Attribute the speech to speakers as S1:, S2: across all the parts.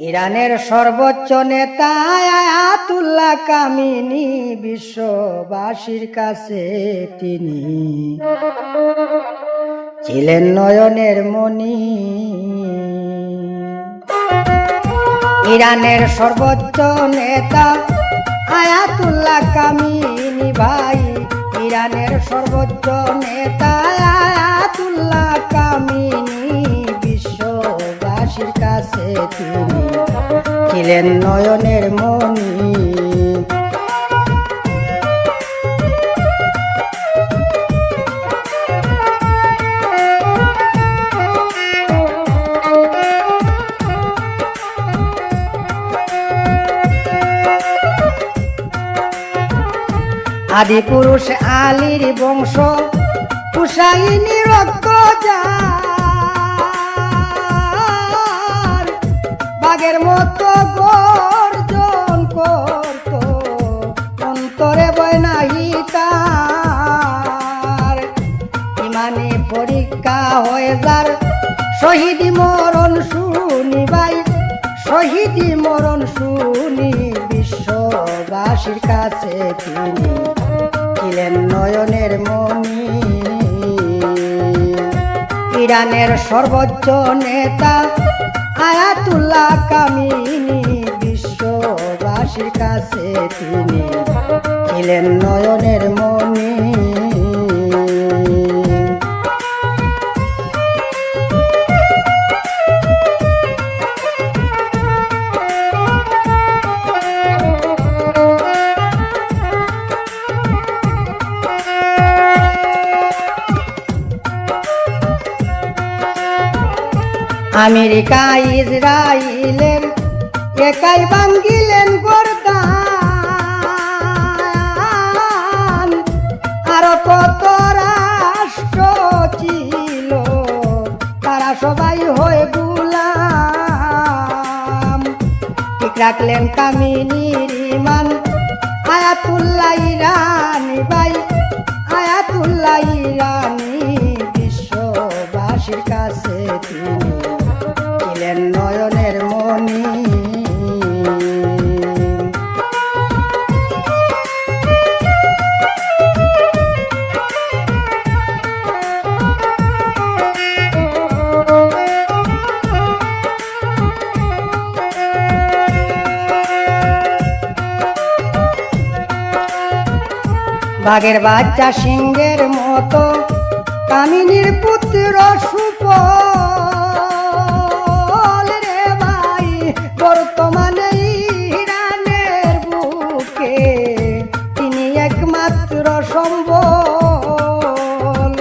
S1: ইরানের সর্বোচ্চ নেতা আয়াতুল্লাহ কামিনী, বিশ্ববাসীর কাছে তিনি ছিলেন নয়নের মণি। ইরানের সর্বোচ্চ নেতা আয়াতুল্লাহ কামিনী ভাই, ইরানের সর্বোচ্চ নেতা আয়াতুল্লাহ কামিনী, বিশ্ববাসীর কাছে তিনি ছিলেন নয়নের মণি। আদি পুরুষ আলীর বংশ, হুসাইনি রক্ত যার, বাঘের মতো গর্জন করত, অন্তরে বয় নাহি তার। ইমানে পরীক্ষা হয়ে যার, শহীদি মরণ শুনি ভাই, শহীদি মরণ শুনি, বিশ্ববাসীর কাছে তিনি ছিলেন নয়নের মণি। ইরানের সর্বোচ্চ নেতা আয়াতুল্লাহ কামিনী, বিশ্ববাসীর কাছে তিনি ছিলেন নয়নের মণি। আমেরিকা ইসরায়েলের একাই ভাঙ্গিলেন গর্দান, আরো কত রাষ্ট্র ছিল তারা সবাই হয়ে গোলাম। ঠিক রাখলেন কামিনীর ইমান আয়াতুল্লাহ ইরানী ভাই, আয়াতুল্লাহ ইরানী, বিশ্ববাসীর কাছে তিনি ছিলেন নয়নের মণি। বাঘের বাচ্চা সিংহের মতো কামিনীর পুত্র সুফল রে ভাই, বর্তমানে ইরানের বুকে তিনি একমাত্র সম্বল।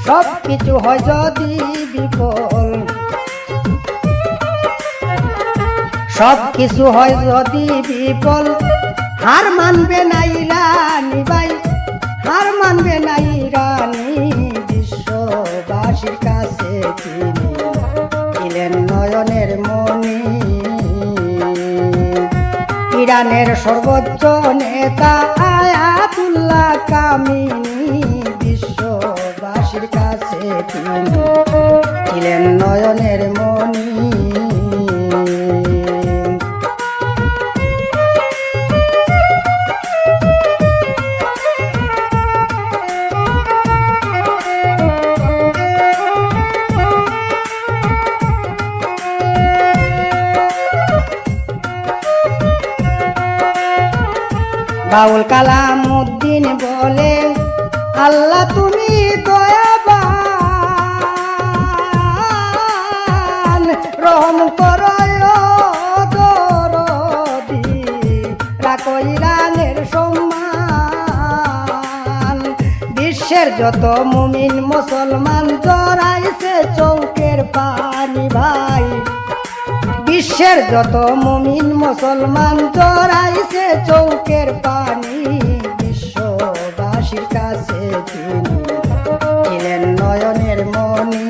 S1: সব কিছু হয় যদি বিফল, সব কিছু হয় যদি বিফল, হার মানবে না ইরানী ভাই, হার মানবে না ইরানী, বিশ্ববাসীর কাছে তিনি ছিলেন নয়নের মণি। ইরানের সর্বোচ্চ নেতা আয়াতুল্লাহ কামিনী, বিশ্ববাসীর কাছে তিনি ছিলেন নয়নের মণি। বাউল কালামউদ্দিন বলে, আল্লাহ তুমি দয়াবান, রহম করো দরদি, রাখো ইরানের সম্মান। বিশ্বের যত মুমিন মুসলমান জড়াইছে চৌকের পানি ভাই, বিশ্বের যত মুমিন মুসলমান জড়াইছে চৌকের পানি, বিশ্ববাসীর কাছে তিনি ছিলেন নয়নের মণি।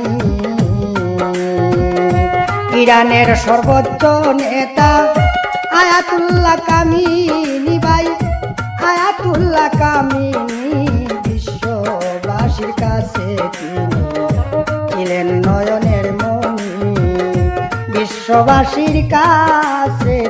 S1: ইরানের সর্বোচ্চ নেতা আয়াতুল্লাহ কামিনী ভাই, আয়াতুল্লাহ কামিনী, বিশ্ববাসীর কাছে তিনি ছিলেন নয়নের মণি। বিশ্ব দেশবাসীর কাছে